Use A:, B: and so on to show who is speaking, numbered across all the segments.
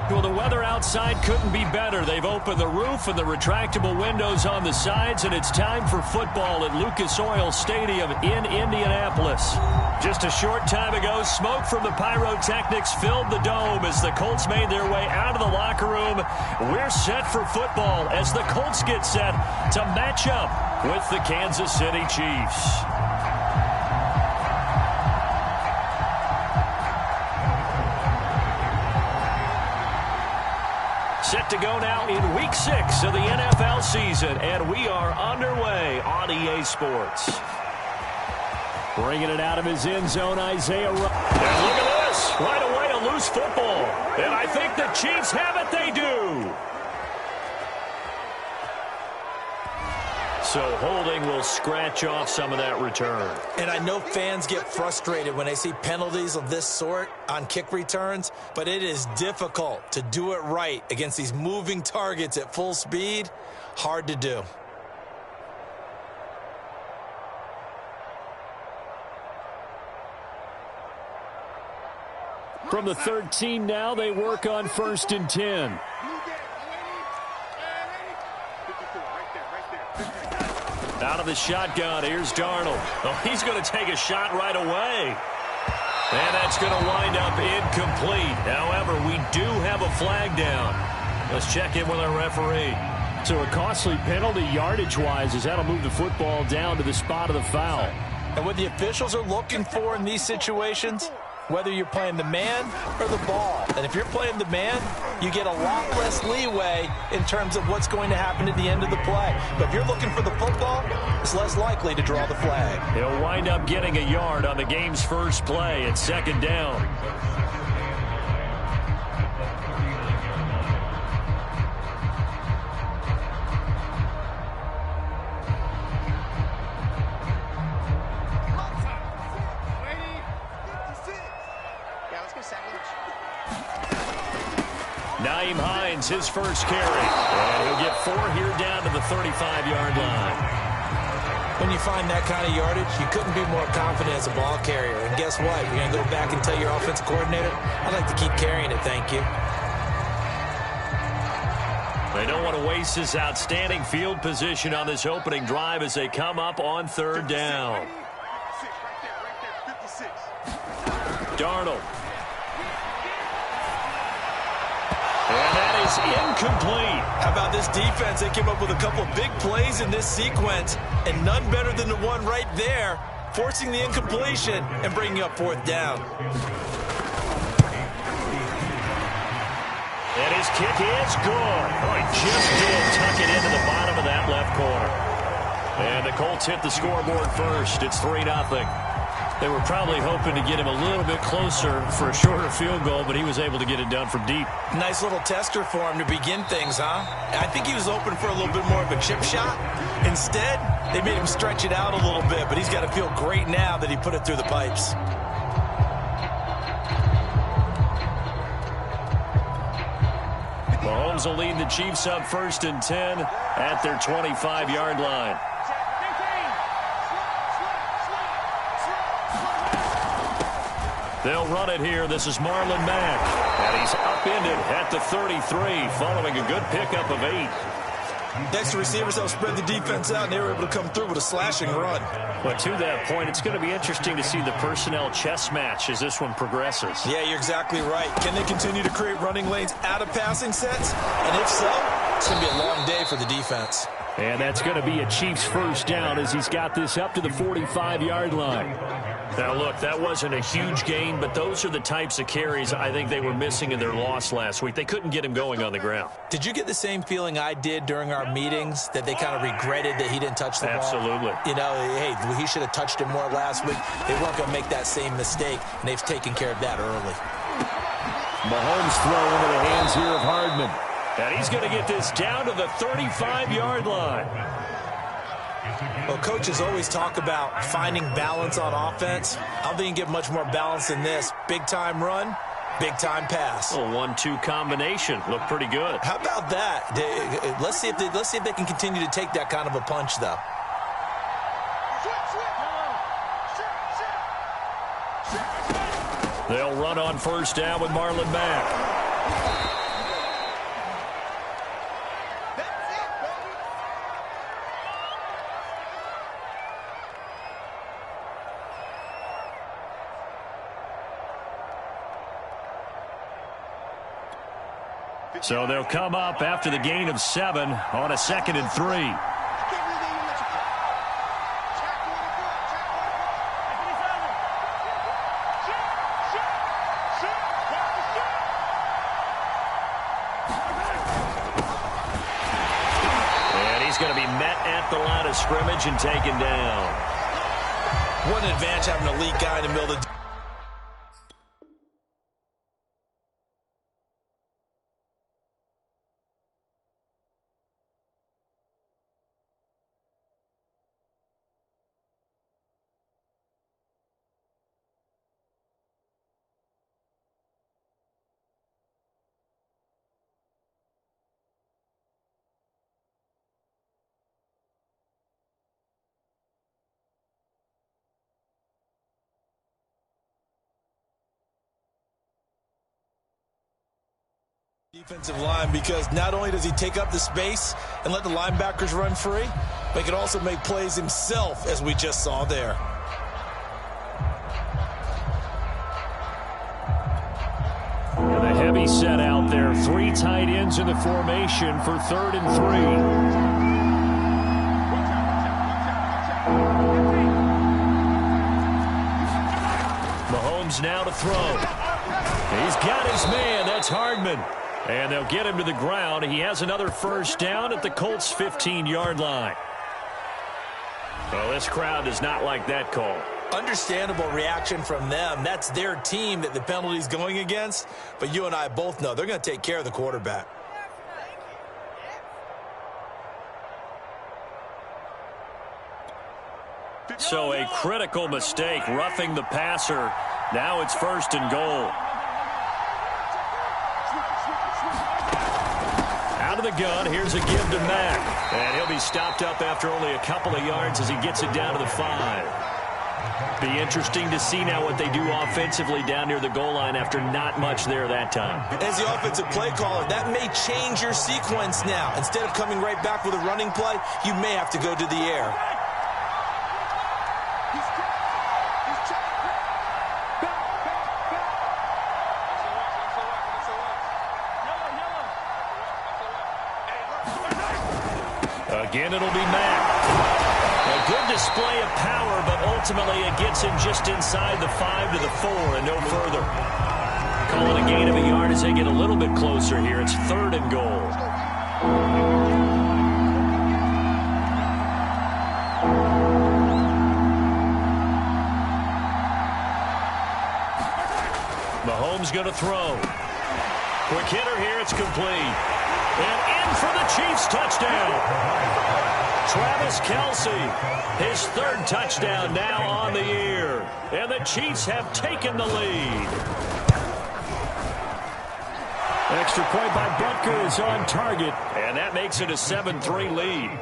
A: Well, the weather outside couldn't be better. They've opened the roof and the retractable windows on the sides, and it's time for football at Lucas Oil Stadium in Indianapolis. Just a short time ago, smoke from the pyrotechnics filled the dome as the Colts made their way out of the locker room. We're set for football as the Colts get set to match up with the Kansas City Chiefs. Set to go now in Week 6 of the NFL season, and we are underway on EA Sports. Bringing it out of his end zone, Isaiah. And look at this. Right away, a loose football. And I think the Chiefs have it. They do. So holding will scratch off some of that return.
B: And I know fans get frustrated when they see penalties of this sort on kick returns, but it is difficult to do it right against these moving targets at full speed. Hard to do.
A: From the 13 now, they work on 1st and 10. Out of the shotgun, here's Darnold. Oh, he's going to take a shot right away. And that's going to wind up incomplete. However, we do have a flag down. Let's check in with our referee. So a costly penalty yardage-wise as that'll move the football down to the spot of the foul.
B: And what the officials are looking for in these situations, whether you're playing the man or the ball. And if you're playing the man, you get a lot less leeway in terms of what's going to happen at the end of the play. But if you're looking for the football, it's less likely to draw the flag.
A: He'll wind up getting a yard on the game's first play at 2nd down. His first carry. And he'll get 4 here down to the 35-yard line.
B: When you find that kind of yardage, you couldn't be more confident as a ball carrier. And guess what? You're going to go back and tell your offensive coordinator, I'd like to keep carrying it, thank you.
A: They don't want to waste this outstanding field position on this opening drive as they come up on 3rd down. Darnold. And that is incomplete.
B: How about this defense? They came up with a couple of big plays in this sequence, and none better than the one right there, forcing the incompletion and bringing up 4th down.
A: And his kick is good. Oh, he just did tuck it into the bottom of that left corner. And the Colts hit the scoreboard first. It's 3-0. They were probably hoping to get him a little bit closer for a shorter field goal, but he was able to get it done from deep.
B: Nice little tester for him to begin things, huh? I think he was open for a little bit more of a chip shot. Instead, they made him stretch it out a little bit, but he's got to feel great now that he put it through the pipes.
A: Mahomes will lead the Chiefs up 1st and 10 at their 25-yard line. They'll run it here. This is Marlon Mack. And he's upended at the 33 following a good pickup of 8.
B: Next to receivers, they'll spread the defense out, and they were able to come through with a slashing run.
A: But to that point, it's going to be interesting to see the personnel chess match as this one progresses.
B: Yeah, you're exactly right. Can they continue to create running lanes out of passing sets? And if so, it's going to be a long day for the defense.
A: And that's going to be a Chiefs first down as he's got this up to the 45-yard line. Now, look, that wasn't a huge gain, but those are the types of carries I think they were missing in their loss last week. They couldn't get him going on the ground.
B: Did you get the same feeling I did during our meetings, that they kind of regretted that he didn't touch the ball?
A: Absolutely.
B: You know, hey, he should have touched it more last week. They weren't going to make that same mistake, and they've taken care of that early.
A: Mahomes throw into the hands here of Hardman. And he's going to get this down to the 35-yard line.
B: Well, coaches always talk about finding balance on offense. I don't think you can get much more balance than this. Big-time run, big-time pass.
A: A 1-2 combination. Looked pretty good.
B: How about that? Let's see if they can continue to take that kind of a punch, though.
A: They'll run on 1st down with Marlon Mack. So they'll come up after the gain of 7 on a 2nd and 3. Going to be met at the line of scrimmage and taken down.
B: What an advantage having an elite guy in the middle of the defensive line, because not only does he take up the space and let the linebackers run free, but he can also make plays himself, as we just saw there.
A: And a heavy set out there. 3 tight ends in the formation for 3rd and 3. Mahomes now to throw. He's got his man. That's Hardman. And they'll get him to the ground. He has another first down at the Colts' 15-yard line. Well, this crowd does not like that call.
B: Understandable reaction from them. That's their team that the penalty's going against. But you and I both know they're going to take care of the quarterback.
A: So a critical mistake, roughing the passer. Now it's 1st and goal. Out of the gun, here's a give to Mack. And he'll be stopped up after only a couple of yards as he gets it down to the 5. Be interesting to see now what they do offensively down near the goal line after not much there that time.
B: As the offensive play caller, that may change your sequence now. Instead of coming right back with a running play, you may have to go to the air.
A: Again, it'll be Mack. A good display of power, but ultimately it gets him just inside the 5 to the 4 and no further. Calling a gain of a yard as they get a little bit closer here. It's 3rd and goal. Mahomes going to throw. Quick hitter here. It's complete. And in for the Chiefs touchdown. Travis Kelce, his 3rd touchdown now on the year. And the Chiefs have taken the lead. Extra point by Butker is on target. And that makes it a 7-3 lead.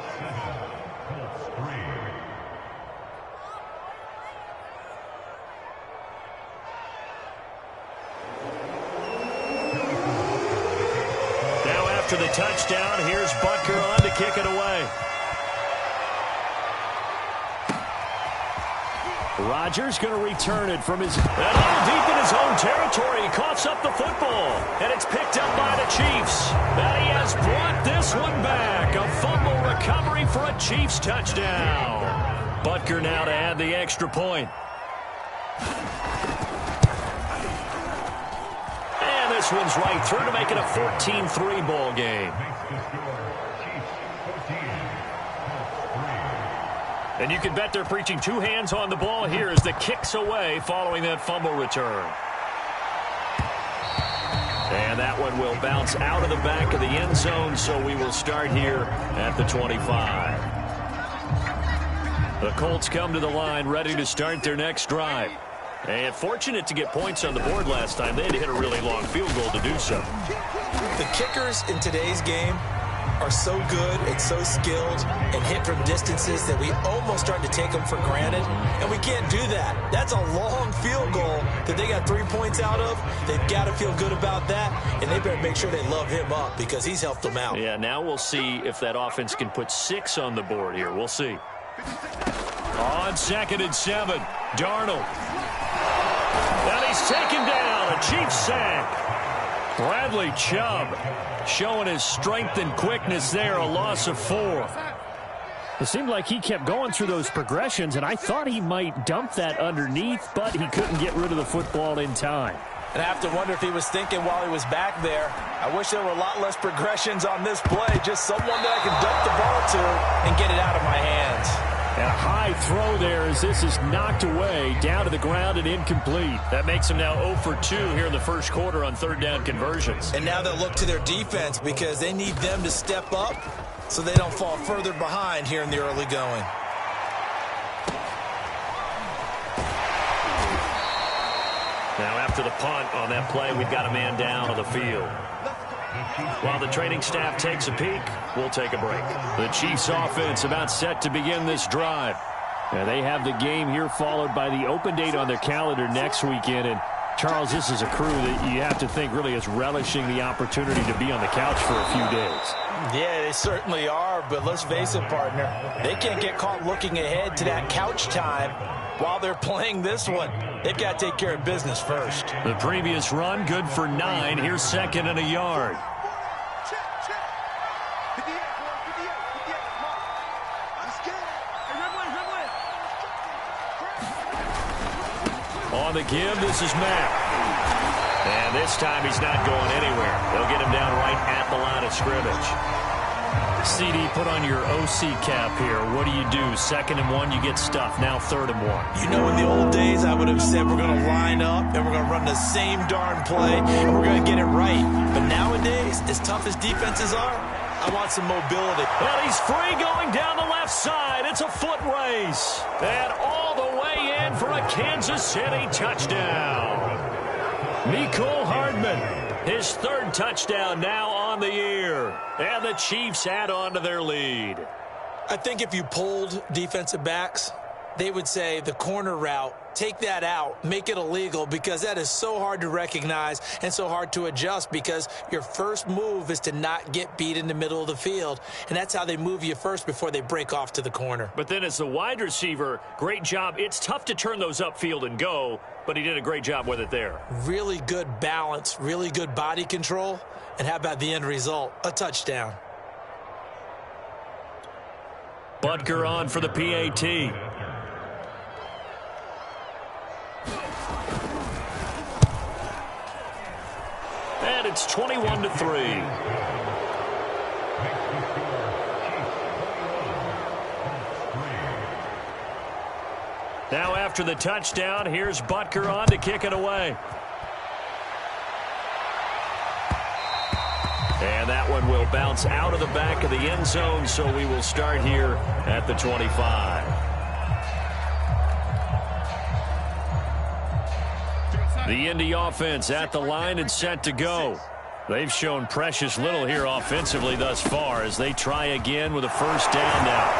A: After the touchdown, here's Butker on to kick it away. Rodgers going to return it from his... And all deep in his own territory. He coughs up the football. And it's picked up by the Chiefs. And he has brought this one back. A fumble recovery for a Chiefs touchdown. Butker now to add the extra point. This one's right through to make it a 14-3 ball game. And you can bet they're preaching 2 hands on the ball here as the kick's away following that fumble return. And that one will bounce out of the back of the end zone, so we will start here at the 25. The Colts come to the line ready to start their next drive. And fortunate to get points on the board last time. They had to hit a really long field goal to do so.
B: The kickers in today's game are so good and so skilled and hit from distances that we almost start to take them for granted. And we can't do that. That's a long field goal that they got 3 points out of. They've got to feel good about that. And they better make sure they love him up because he's helped them out.
A: Yeah, now we'll see if that offense can put 6 on the board here. We'll see. On 2nd and 7, Darnold. And he's taken down, a Chiefs sack. Bradley Chubb showing his strength and quickness there, a loss of 4.
C: It seemed like he kept going through those progressions, and I thought he might dump that underneath, but he couldn't get rid of the football in time.
B: And I have to wonder if he was thinking while he was back there, I wish there were a lot less progressions on this play, just someone that I can dump the ball to and get it out of my hands.
A: And a high throw there as this is knocked away, down to the ground and incomplete. That makes him now 0 for 2 here in the first quarter on third down conversions.
B: And now they'll look to their defense because they need them to step up so they don't fall further behind here in the early going.
A: Now after the punt on that play, we've got a man down on the field. While the training staff takes a peek, we'll take a break. The Chiefs offense about set to begin this drive. Now they have the game here followed by the open date on their calendar next weekend. And Charles, this is a crew that you have to think really is relishing the opportunity to be on the couch for a few days.
B: Yeah, they certainly are, but let's face it, partner. They can't get caught looking ahead to that couch time while they're playing this one. They've got to take care of business first.
A: The previous run, good for 9. Here's second and a yard. On the give, this is Mack. And this time he's not going anywhere. They'll get him down right at the line of scrimmage. CD, put on your OC cap here. What do you do? 2nd and 1, you get stuffed. Now 3rd and 1.
B: You know, in the old days, I would have said we're going to line up and we're going to run the same darn play and we're going to get it right. But nowadays, as tough as defenses are, I want some mobility.
A: Well, he's free going down the left side. It's a foot race. And all the way in for a Kansas City touchdown. Mecole Hardman, his 3rd touchdown now on the year. And the Chiefs add on to their lead.
B: I think if you polled defensive backs, they would say the corner route, take that out, make it illegal, because that is so hard to recognize and so hard to adjust because your first move is to not get beat in the middle of the field. And that's how they move you first before they break off to the corner.
A: But then as the wide receiver, great job. It's tough to turn those upfield and go, but he did a great job with it there.
B: Really good balance, really good body control. And how about the end result? A touchdown.
A: Butker on for the PAT. And it's 21-3. Now after the touchdown, here's Butker on to kick it away. And that one will bounce out of the back of the end zone, so we will start here at the 25. The Indy offense at the line and set to go. They've shown precious little here offensively thus far as they try again with a first down now.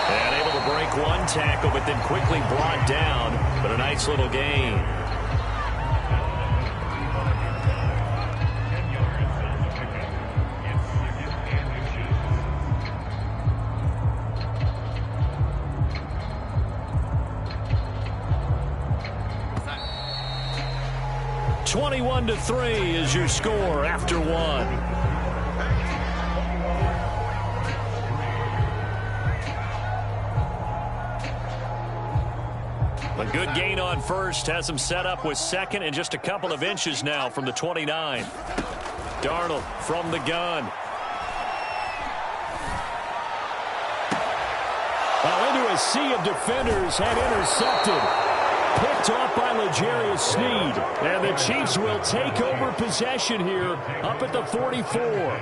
A: And able to break one tackle, but then quickly brought down, but a nice little gain. (21-3) is your score after one. A good gain on first has him set up with 2nd and just a couple of inches now from the 29. Darnold from the gun. Well, into a sea of defenders and intercepted. Picked off by L'Jarius Sneed. And the Chiefs will take over possession here up at the 44.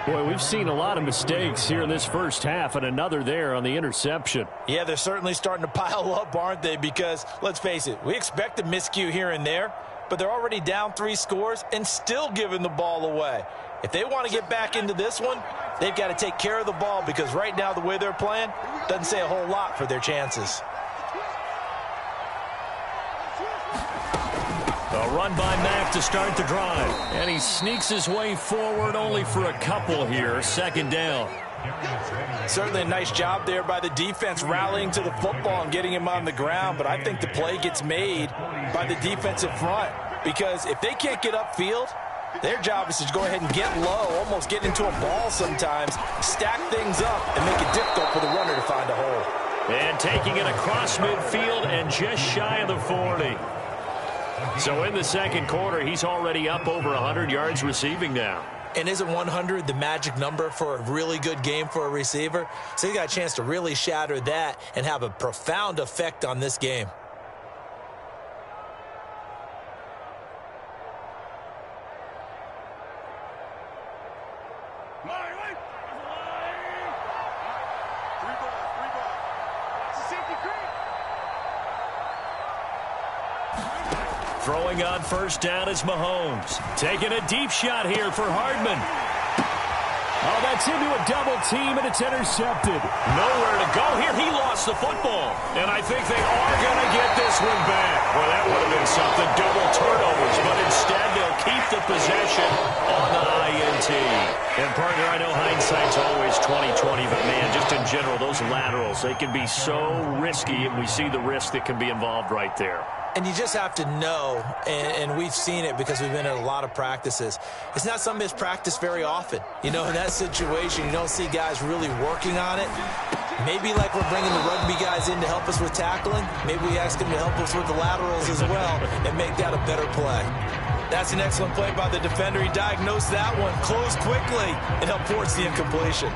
A: Boy, we've seen a lot of mistakes here in this first half, and another there on the interception.
B: Yeah, they're certainly starting to pile up, aren't they? Because, let's face it, we expect a miscue here and there, but they're already down 3 scores and still giving the ball away. If they want to get back into this one, they've got to take care of the ball because right now the way they're playing doesn't say a whole lot for their chances.
A: A run by Mack to start the drive. And he sneaks his way forward only for a couple here. 2nd down.
B: Certainly a nice job there by the defense rallying to the football and getting him on the ground. But I think the play gets made by the defensive front. Because if they can't get upfield, Their job is to go ahead and get low, almost get into a ball sometimes, stack things up, and make it difficult for the runner to find a hole.
A: And taking it across midfield and just shy of the 40. So in the second quarter, he's already up over 100 yards receiving now.
B: And isn't 100 the magic number for a really good game for a receiver? So he got a chance to really shatter that and have a profound effect on this game.
A: Throwing on first down is Mahomes. Taking a deep shot here for Hardman. Oh, that's into a double team, and it's intercepted. Nowhere to go here. He lost the football. And I think they are going to get this one back. Well, that would have been something. Double turnovers. But instead, they'll keep the possession on the INT. And, partner, I know hindsight's always 20/20, but, man, just in general, those laterals, they can be so risky, and we see the risk that can be involved right there.
B: And you just have to know, and we've seen it because we've been at a lot of practices, it's not something that's practiced very often. You know, in that situation, you don't see guys really working on it. Maybe like we're bringing the rugby guys in to help us with tackling. Maybe we ask them to help us with the laterals as well and make that a better play. That's an excellent play by the defender. He diagnosed that one, closed quickly, and helped force the incompletion.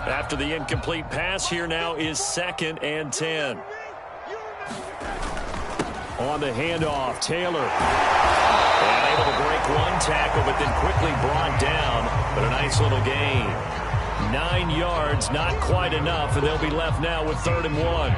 A: After the incomplete pass, here now is 2nd and 10. On the handoff, Taylor. And able to break one tackle, but then quickly brought down. But a nice little gain. 9 yards, not quite enough, and they'll be left now with 3rd and 1.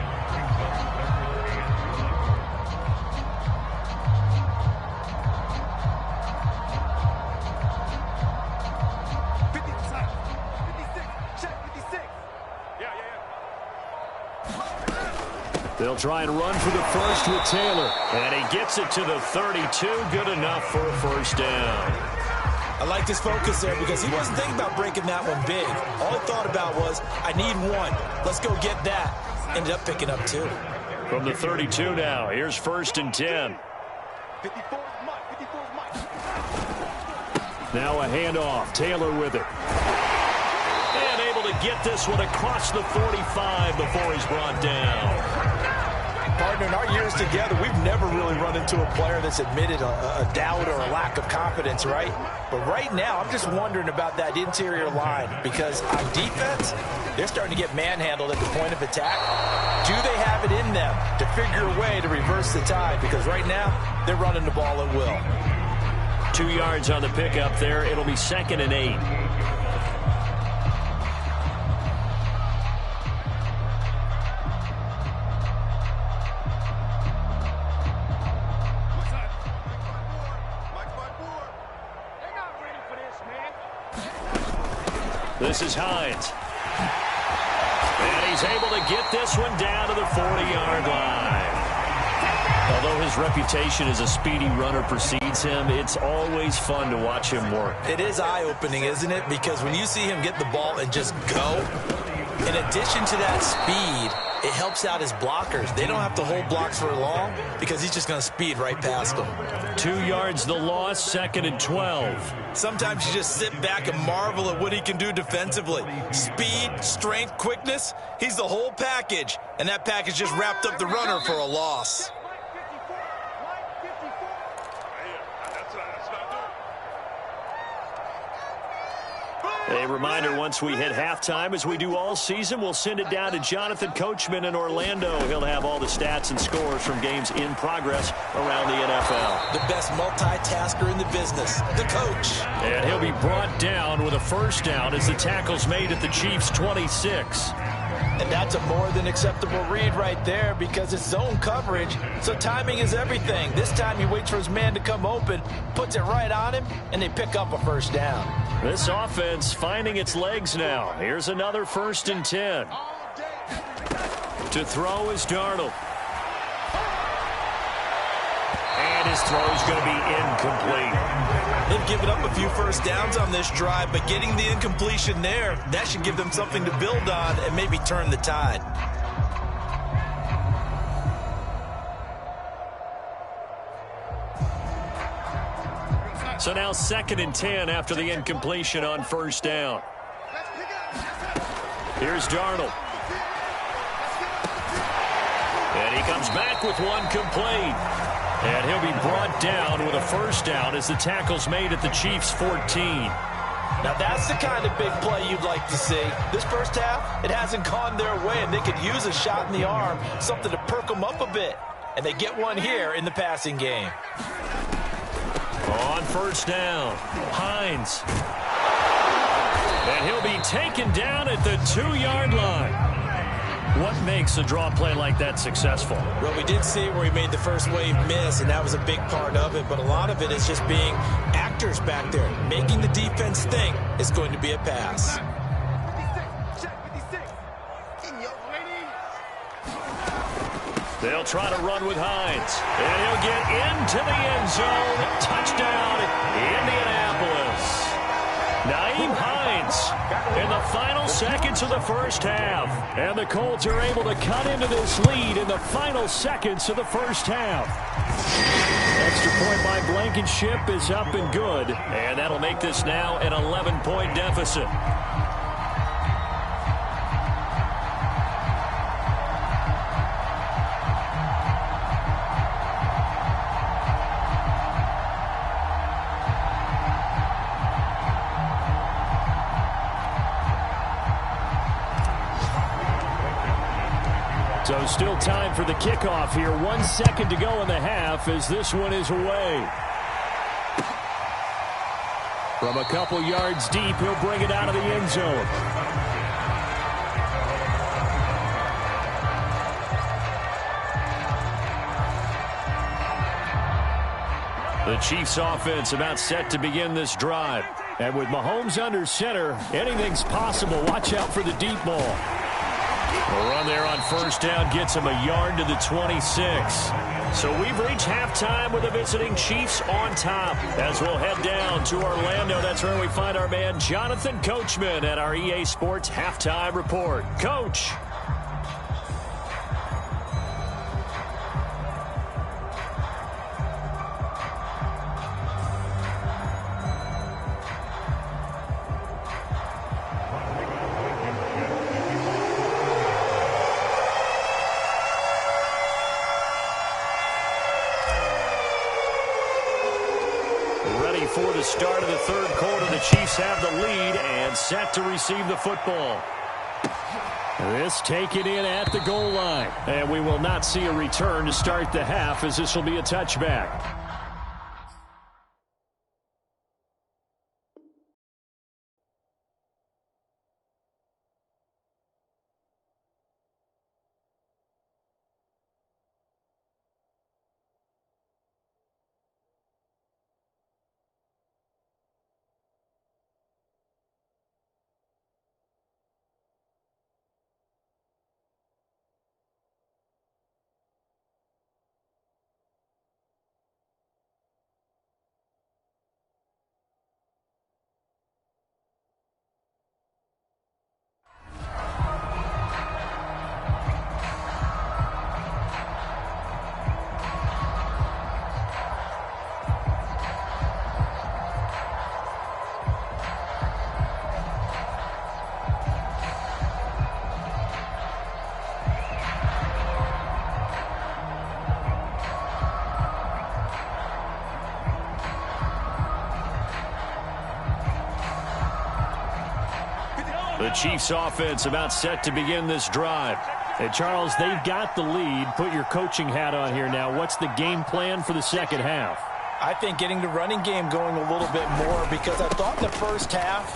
A: They'll try and run for the first with Taylor. And he gets it to the 32. Good enough for a first down.
B: I like his focus there because he wasn't thinking about breaking that one big. All he thought about was, I need one. Let's go get that. Ended up picking up 2.
A: From the 32 now, here's 1st and 10. Now a handoff. Taylor with it. And able to get this one across the 45 before he's brought down.
B: Partner, in our years together, we've never really run into a player that's admitted a doubt or a lack of confidence, right? But right now, I'm just wondering about that interior line because on defense, they're starting to get manhandled at the point of attack. Do they have it in them to figure a way to reverse the tide? Because right now, they're running the ball at will.
A: 2 yards on the pickup there. It'll be 2nd and 8. This is Hines. And he's able to get this one down to the 40-yard line. Although his reputation as a speedy runner precedes him, it's always fun to watch him work.
B: It is eye-opening, isn't it? Because when you see him get the ball and just go, in addition to that speed, it helps out his blockers. They don't have to hold blocks for long because he's just going to speed right past them.
A: 2 yards the loss, 2nd and 12.
B: Sometimes you just sit back and marvel at what he can do defensively. Speed, strength, quickness, he's the whole package. And that package just wrapped up the runner for a loss.
A: A reminder, once we hit halftime, as we do all season, we'll send it down to Jonathan Coachman in Orlando. He'll have all the stats and scores from games in progress around the NFL.
B: The best multitasker in the business, the coach.
A: And he'll be brought down with a first down as the tackle's made at the Chiefs' 26.
B: And that's a more than acceptable read right there because it's zone coverage, so timing is everything. This time he waits for his man to come open, puts it right on him, and they pick up a first down.
A: This offense finding its legs now. Here's another 1st and 10. To throw is Darnold. And his throw is going to be incomplete.
B: They've given up a few first downs on this drive, but getting the incompletion there, that should give them something to build on and maybe turn the tide.
A: So now 2nd and 10 after the incompletion on first down. Here's Darnold. And he comes back with one complete. And he'll be brought down with a first down as the tackle's made at the Chiefs' 14.
B: Now that's the kind of big play you'd like to see. This first half, it hasn't gone their way, and they could use a shot in the arm, something to perk them up a bit. And they get one here in the passing game.
A: On first down, Hines. And he'll be taken down at the 2-yard line. What makes a draw play like that successful?
B: Well, we did see where he made the first wave miss, and that was a big part of it. But a lot of it is just being actors back there, making the defense think it's going to be a pass.
A: They'll try to run with Hines. And he'll get into the end zone. Touchdown, Indianapolis. Naeem Hines in the final seconds of the first half. And the Colts are able to cut into this lead in the final seconds of the first half. Extra point by Blankenship is up and good. And that'll make this now an 11-point deficit. So still time for the kickoff here. 1 second to go in the half as this one is away. From a couple yards deep, he'll bring it out of the end zone. The Chiefs offense about set to begin this drive. And with Mahomes under center, anything's possible. Watch out for the deep ball. A run there on first down gets him a yard to the 26. So we've reached halftime with the visiting Chiefs on top. As we'll head down to Orlando, that's where we find our man Jonathan Coachman at our EA Sports Halftime Report. Coach. For the start of the third quarter, the Chiefs have the lead and set to receive the football. This taken in at the goal line. And we will not see a return to start the half as this will be a touchback. The Chiefs offense about set to begin this drive. Hey, Charles, they've got the lead. Put your coaching hat on here now. What's the game plan for the second half?
B: I think getting the running game going a little bit more, because I thought in the first half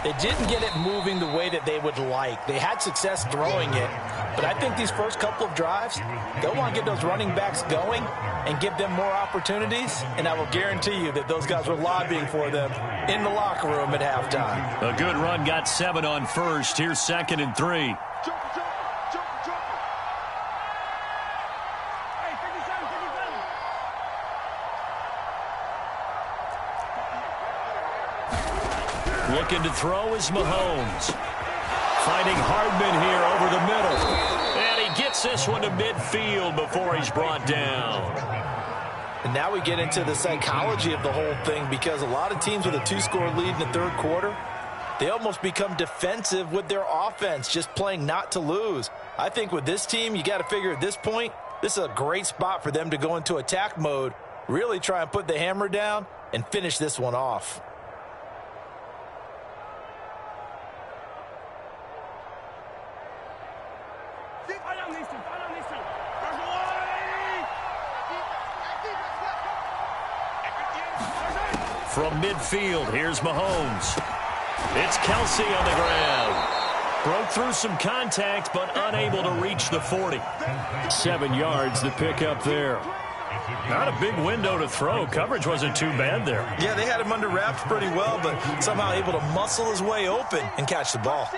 B: they didn't get it moving the way that they would like. They had success throwing it, but I think these first couple of drives, they'll want to get those running backs going and give them more opportunities, and I will guarantee you that those guys were lobbying for them in the locker room at halftime.
A: A good run got 7 on first. Here's 2nd and 3. Looking to throw is Mahomes. Finding Hardman here over the middle. And he gets this one to midfield before he's brought down.
B: And now we get into the psychology of the whole thing, because a lot of teams with a 2-score lead in the third quarter, they almost become defensive with their offense, just playing not to lose. I think with this team, you got to figure at this point, this is a great spot for them to go into attack mode, really try and put the hammer down and finish this one off.
A: From midfield, here's Mahomes. It's Kelsey on the ground. Broke through some contact, but unable to reach the 40. 7 yards to pick up there. Not a big window to throw. Coverage wasn't too bad there.
B: Yeah, they had him under wraps pretty well, but somehow able to muscle his way open and catch the ball.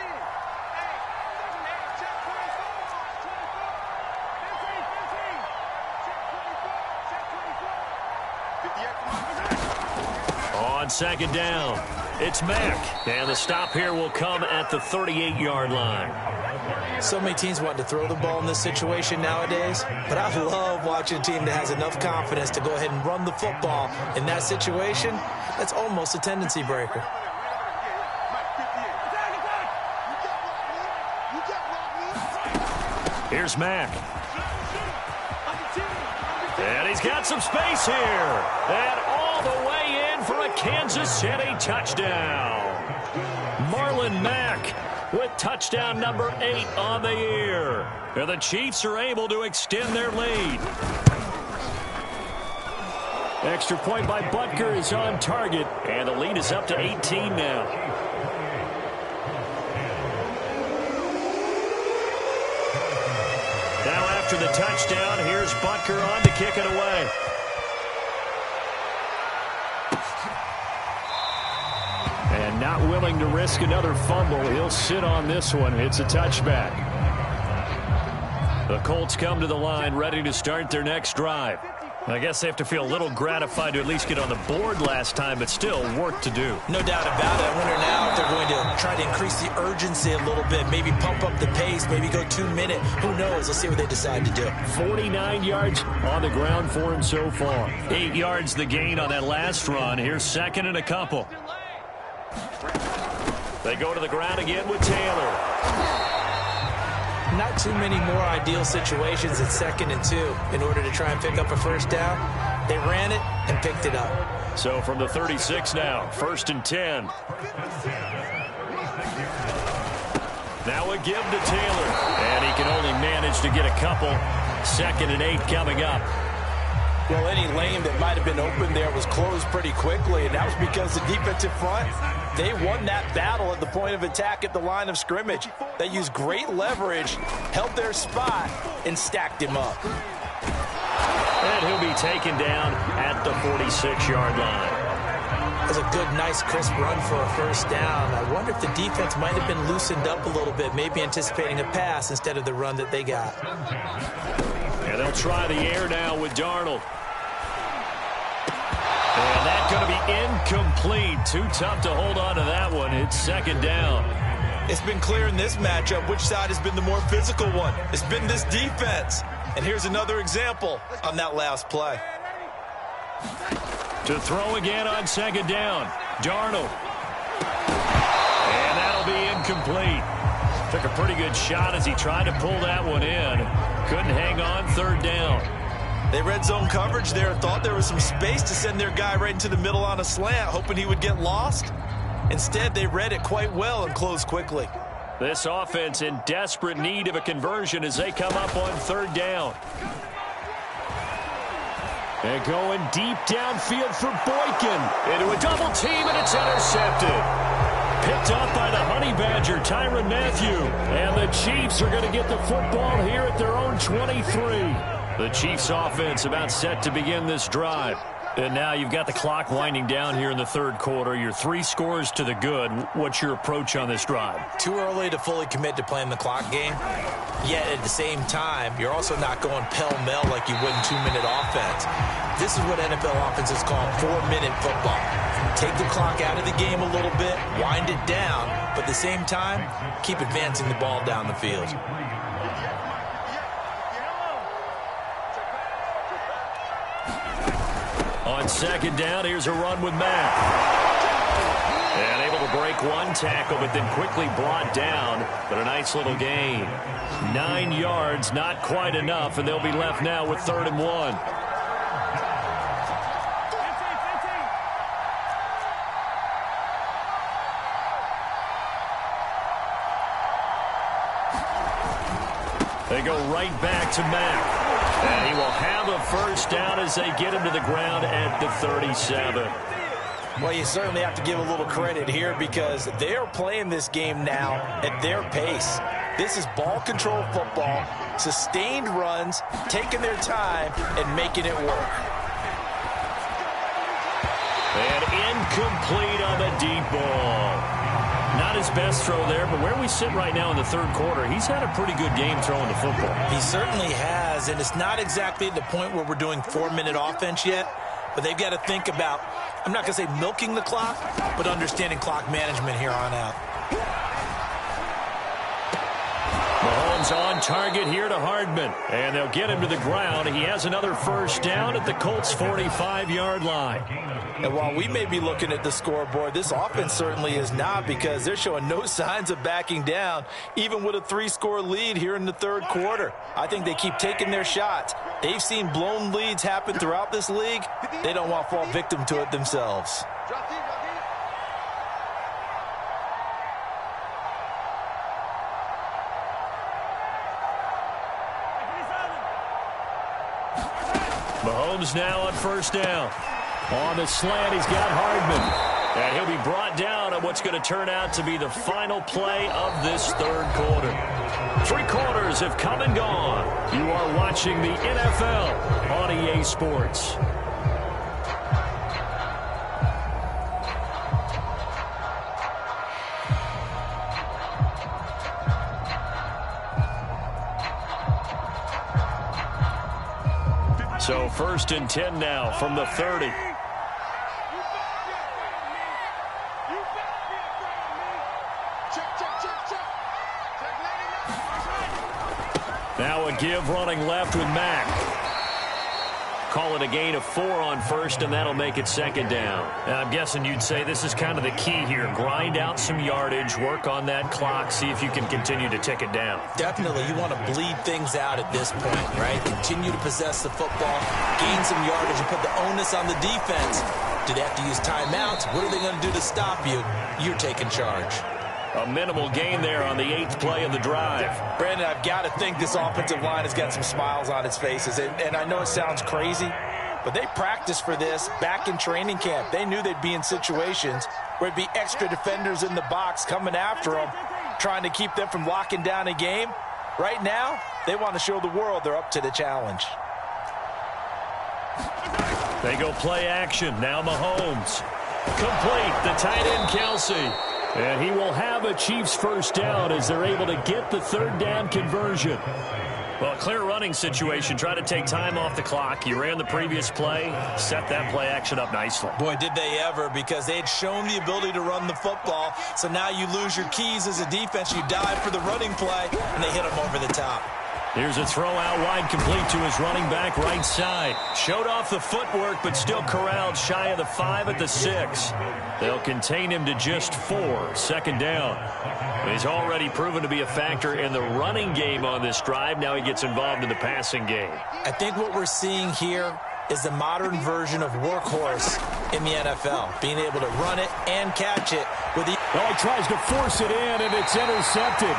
A: On second down, it's Mack. And the stop here will come at the 38-yard line.
B: So many teams want to throw the ball in this situation nowadays, but I love watching a team that has enough confidence to go ahead and run the football. In that situation, that's almost a tendency breaker.
A: Here's Mack. And he's got some space here. And all the way in for a Kansas City touchdown. Marlon Mack with touchdown number 8 on the year. And the Chiefs are able to extend their lead. Extra point by Butker is on target. And the lead is up to 18 now. Now after the touchdown, here's Butker on to kick it away. And not willing to risk another fumble. He'll sit on this one. It's a touchback. The Colts come to the line ready to start their next drive. I guess they have to feel a little gratified to at least get on the board last time, but still work to do.
B: No doubt about it. I wonder now if they're going to try to increase the urgency a little bit, maybe pump up the pace, maybe go 2-minute. Who knows? Let's see what they decide to do.
A: 49 yards on the ground for him so far. 8 yards the gain on that last run. Here's second and a couple. They go to the ground again with Taylor.
B: Not too many more ideal situations at 2nd and 2 in order to try and pick up a first down. They ran it and picked it up.
A: So from the 36 now, 1st and 10. Now a give to Taylor. And he can only manage to get a couple. 2nd and 8 coming up.
B: Well, any lane that might have been open there was closed pretty quickly, and that was because the defensive front, they won that battle at the point of attack at the line of scrimmage. They used great leverage, held their spot, and stacked him up.
A: And he'll be taken down at the 46-yard line.
B: It was a good, nice, crisp run for a first down. I wonder if the defense might have been loosened up a little bit, maybe anticipating a pass instead of the run that they got.
A: And they'll try the air now with Darnold. And that's going to be incomplete. Too tough to hold on to that one. It's 2nd down.
B: It's been clear in this matchup which side has been the more physical one. It's been this defense. And here's another example on that last play.
A: To throw again on 2nd down. Darnold. And that'll be incomplete. Took a pretty good shot as he tried to pull that one in. Couldn't hang on 3rd down.
B: They red zone coverage there, thought there was some space to send their guy right into the middle on a slant, hoping he would get lost. Instead, they read it quite well and closed quickly.
A: This offense in desperate need of a conversion as they come up on 3rd down. And going deep downfield for Boykin. Into a double team, and it's intercepted. Picked up by the Honey Badger, Tyrann Mathieu. And the Chiefs are going to get the football here at their own 23. The Chiefs offense about set to begin this drive. And now you've got the clock winding down here in the third quarter. You're 3 scores to the good. What's your approach on this drive?
B: Too early to fully commit to playing the clock game. Yet at the same time, you're also not going pell-mell like you would in 2-minute offense. This is what NFL offenses call 4-minute football. Take the clock out of the game a little bit, wind it down, but at the same time, keep advancing the ball down the field.
A: On second down, here's a run with Mack. And able to break one tackle, but then quickly brought down. But a nice little gain. 9 yards, not quite enough, and they'll be left now with 3rd and 1. They go right back to Mack. And he will have a first down as they get him to the ground at the 37.
B: Well, you certainly have to give a little credit here because they're playing this game now at their pace. This is ball control football, sustained runs, taking their time, and making it work.
A: And incomplete on the deep ball. Not his best throw there, but where we sit right now in the third quarter, he's had a pretty good game throwing the football.
B: He certainly has, and it's not exactly at the point where we're doing 4-minute offense yet, but they've got to think about, I'm not going to say milking the clock, but understanding clock management here on out.
A: Mahomes on target here to Hardman, and they'll get him to the ground. He has another first down at the Colts' 45-yard line.
B: And while we may be looking at the scoreboard, this offense certainly is not because they're showing no signs of backing down, even with a 3-score lead here in the third quarter. I think they keep taking their shots. They've seen blown leads happen throughout this league. They don't want to fall victim to it themselves.
A: Mahomes now on first down. On the slant, he's got Hardman. And he'll be brought down on what's going to turn out to be the final play of this third quarter. 3 quarters have come and gone. You are watching the NFL on EA Sports. So 1st and 10 now from the 30. Now a give running left with Mack. Call it a gain of 4 on first, and that'll make it 2nd down. Now, I'm guessing you'd say this is kind of the key here. Grind out some yardage, work on that clock, see if you can continue to tick it down.
B: Definitely. You want to bleed things out at this point, right? Continue to possess the football, gain some yardage, and put the onus on the defense. Do they have to use timeouts? What are they going to do to stop you? You're taking charge.
A: A minimal gain there on the 8th play of the drive.
B: Brandon, I've got to think this offensive line has got some smiles on its faces. And I know it sounds crazy, but they practiced for this back in training camp. They knew they'd be in situations where it'd be extra defenders in the box coming after them, trying to keep them from locking down a game. Right now, they want to show the world they're up to the challenge.
A: They go play action. Now Mahomes. Complete. The tight end, Kelsey. And he will have a Chiefs first down as they're able to get the 3rd down conversion. Well, a clear running situation. Try to take time off the clock. You ran the previous play, set that play action up nicely.
B: Boy, did they ever, because they had shown the ability to run the football. So now you lose your keys as a defense. You dive for the running play, and they hit them over the top.
A: Here's a throw out wide, complete to his running back right side. Showed off the footwork, but still corralled shy of the 5 at the 6. They'll contain him to just 4. 2nd down. He's already proven to be a factor in the running game on this drive. Now he gets involved in the passing game.
B: I think what we're seeing here is the modern version of workhorse in the NFL, being able to run it and catch it with the...
C: Well, he tries to force it in, and it's intercepted.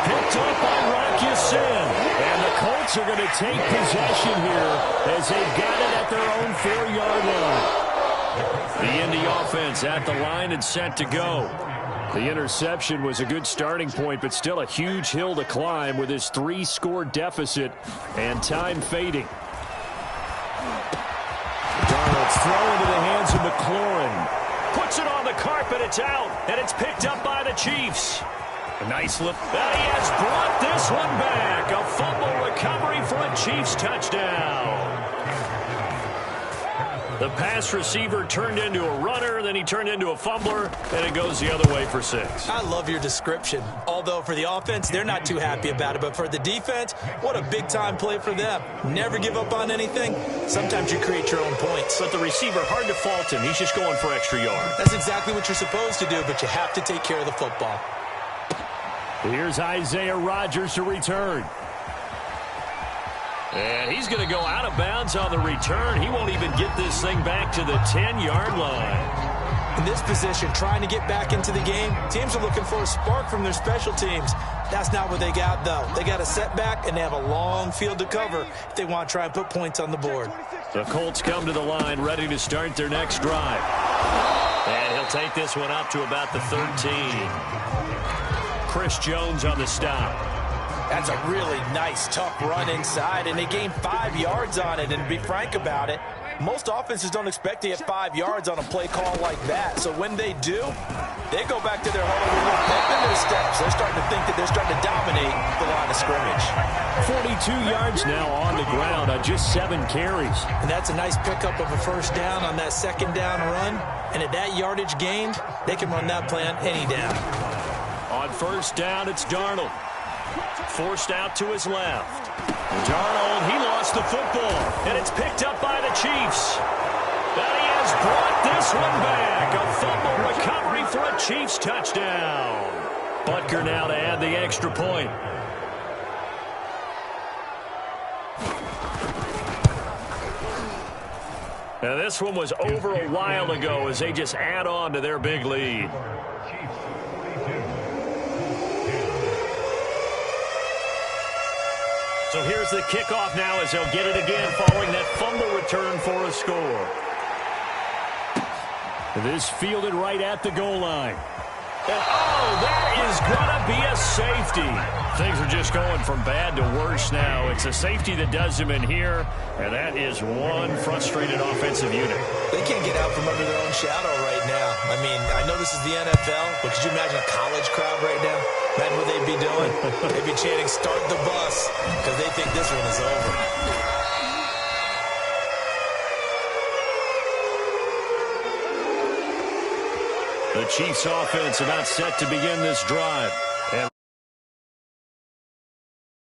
C: Picked up by Rocky Sin. And the Colts are going to take possession here as they've got it at their own 4-yard line. The Indy offense at the line and set to go. The interception was a good starting point, but still a huge hill to climb with his 3-score deficit and time fading.
D: Darnold's
A: McLaurin puts it on the carpet. It's out, and it's picked up by the Chiefs. A nice lift. And he has brought this one back. A fumble recovery for a Chiefs touchdown. The pass receiver turned into a runner, then he turned into a fumbler, and it goes the other way for 6.
B: I love your description. Although for the offense, they're not too happy about it. But for the defense, what a big-time play for them. Never give up on anything. Sometimes you create your own points.
A: But the receiver, hard to fault him. He's just going for extra yards.
B: That's exactly what you're supposed to do, but you have to take care of the football.
C: Here's Isaiah Rodgers to return.
A: And he's going to go out of bounds on the return. He won't even get this thing back to the 10-yard line.
B: In this position, trying to get back into the game, teams are looking for a spark from their special teams. That's not what they got, though. They got a setback, and they have a long field to cover if they want to try and put points on the board.
A: The Colts come to the line, ready to start their next drive. And he'll take this one up to about the 13. Chris Jones on the stop.
B: That's a really nice, tough run inside, and they gained 5 yards on it. And to be frank about it, most offenses don't expect to get 5 yards on a play call like that. So when they do, they go back to their huddle room and pump in their steps. They're starting to think that they're starting to dominate the line of scrimmage.
C: 42 yards now on the ground on just 7 carries.
B: And that's a nice pickup of a first down on that second down run. And at that yardage gained, they can run that play on any down.
A: On first down, it's Darnold. Forced out to his left. Darnold, he lost the football, and it's picked up by the Chiefs. And he has brought this one back. A fumble recovery for a Chiefs touchdown. Butker now to add the extra point. Now this one was over a while ago as they just add on to their big lead. So here's the kickoff now as they'll get it again following that fumble return for a score.
C: This fielded right at the goal line.
A: And that is going to be a safety. Things are just going from bad to worse now. It's a safety that does them in here, and that is one frustrated offensive unit.
B: They can't get out from under their own shadow right now. I mean, I know this is the NFL, but could you imagine a college crowd right now? Imagine what they'd be doing. They'd be chanting, "Start the bus," because they think this one is over.
A: The Chiefs offense about set to begin this drive.